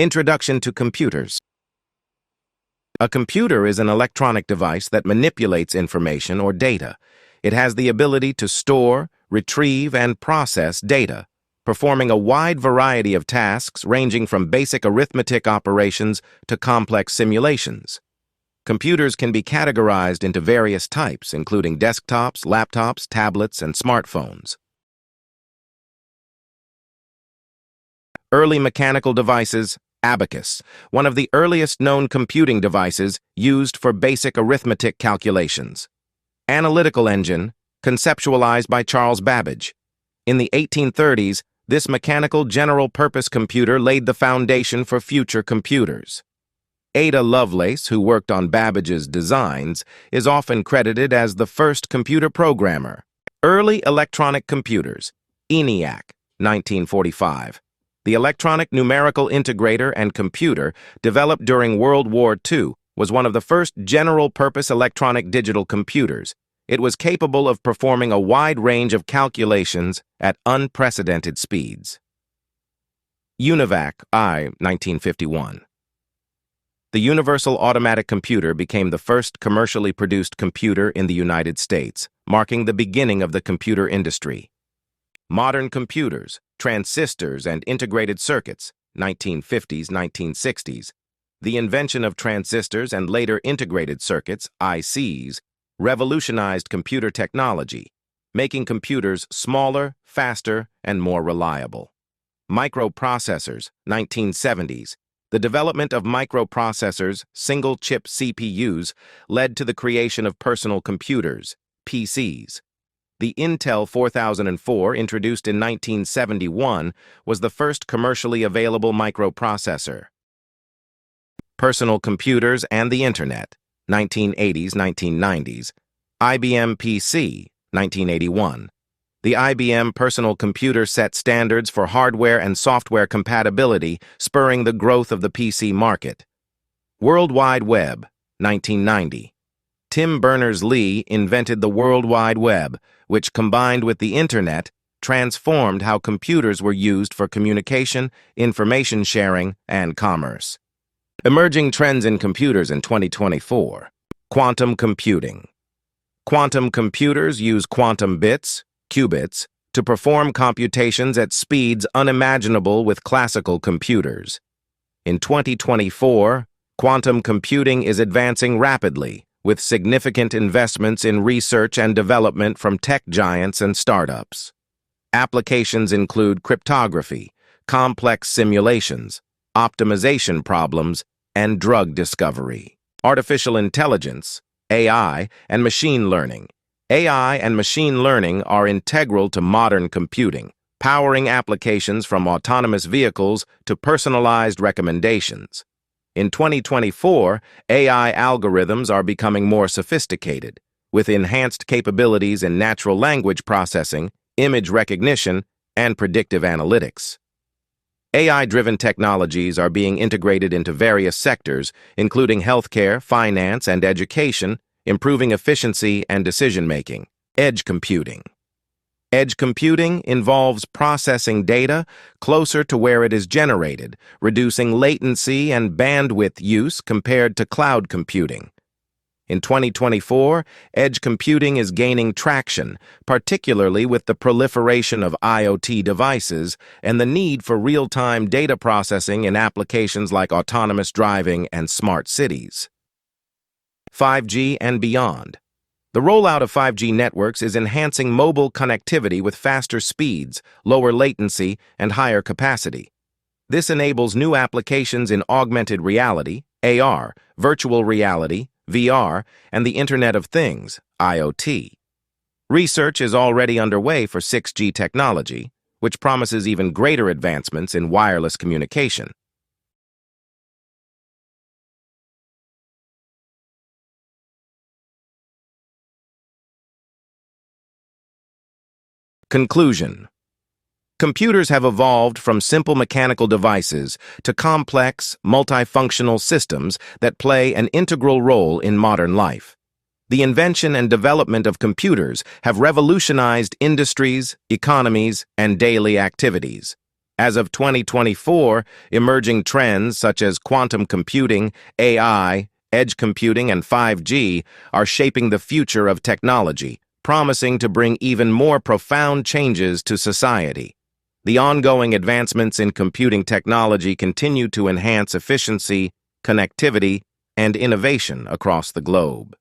Introduction to computers. A computer is an electronic device that manipulates information or data. It has the ability to store, retrieve, and process data, performing a wide variety of tasks ranging from basic arithmetic operations to complex simulations. Computers can be categorized into various types, including desktops, laptops, tablets, and smartphones. Early mechanical devices. Abacus, one of the earliest known computing devices used for basic arithmetic calculations. Analytical engine, conceptualized by Charles Babbage. In the 1830s, this mechanical general-purpose computer laid the foundation for future computers. Ada Lovelace, who worked on Babbage's designs, is often credited as the first computer programmer. Early electronic computers. ENIAC, 1945. The electronic numerical integrator and computer, developed during World War II, was one of the first general-purpose electronic digital computers. It was capable of performing a wide range of calculations at unprecedented speeds. UNIVAC, 1951. The Universal Automatic Computer became the first commercially produced computer in the United States, marking the beginning of the computer industry. Modern computers, transistors, and integrated circuits, 1950s, 1960s. The invention of transistors and later integrated circuits, ICs, revolutionized computer technology, making computers smaller, faster, and more reliable. Microprocessors, 1970s. The development of microprocessors, single-chip CPUs, led to the creation of personal computers, PCs. The Intel 4004, introduced in 1971, was the first commercially available microprocessor. Personal computers and the Internet, 1980s, 1990s. IBM PC, 1981. The IBM personal computer set standards for hardware and software compatibility, spurring the growth of the PC market. World Wide Web, 1990. Tim Berners-Lee invented the World Wide Web, which, combined with the Internet, transformed how computers were used for communication, information sharing, and commerce. Emerging trends in computers in 2024. Quantum computing. Quantum computers use quantum bits, qubits, to perform computations at speeds unimaginable with classical computers. In 2024, quantum computing is advancing rapidly, with significant investments in research and development from tech giants and startups. Applications include cryptography, complex simulations, optimization problems, and drug discovery. Artificial intelligence, AI, and machine learning. AI and machine learning are integral to modern computing, powering applications from autonomous vehicles to personalized recommendations. In 2024, AI algorithms are becoming more sophisticated, with enhanced capabilities in natural language processing, image recognition, and predictive analytics. AI-driven technologies are being integrated into various sectors, including healthcare, finance, and education, improving efficiency and decision-making. Edge computing. Edge computing involves processing data closer to where it is generated, reducing latency and bandwidth use compared to cloud computing. In 2024, edge computing is gaining traction, particularly with the proliferation of IoT devices and the need for real-time data processing in applications like autonomous driving and smart cities. 5G and beyond. The rollout of 5G networks is enhancing mobile connectivity with faster speeds, lower latency, and higher capacity. This enables new applications in augmented reality, AR, virtual reality, VR, and the Internet of Things, IoT. Research is already underway for 6G technology, which promises even greater advancements in wireless communication. Conclusion. Computers have evolved from simple mechanical devices to complex, multifunctional systems that play an integral role in modern life. The invention and development of computers have revolutionized industries, economies, and daily activities. As of 2024, emerging trends such as quantum computing, AI, edge computing, and 5G are shaping the future of technology, promising to bring even more profound changes to society. The ongoing advancements in computing technology continue to enhance efficiency, connectivity, and innovation across the globe.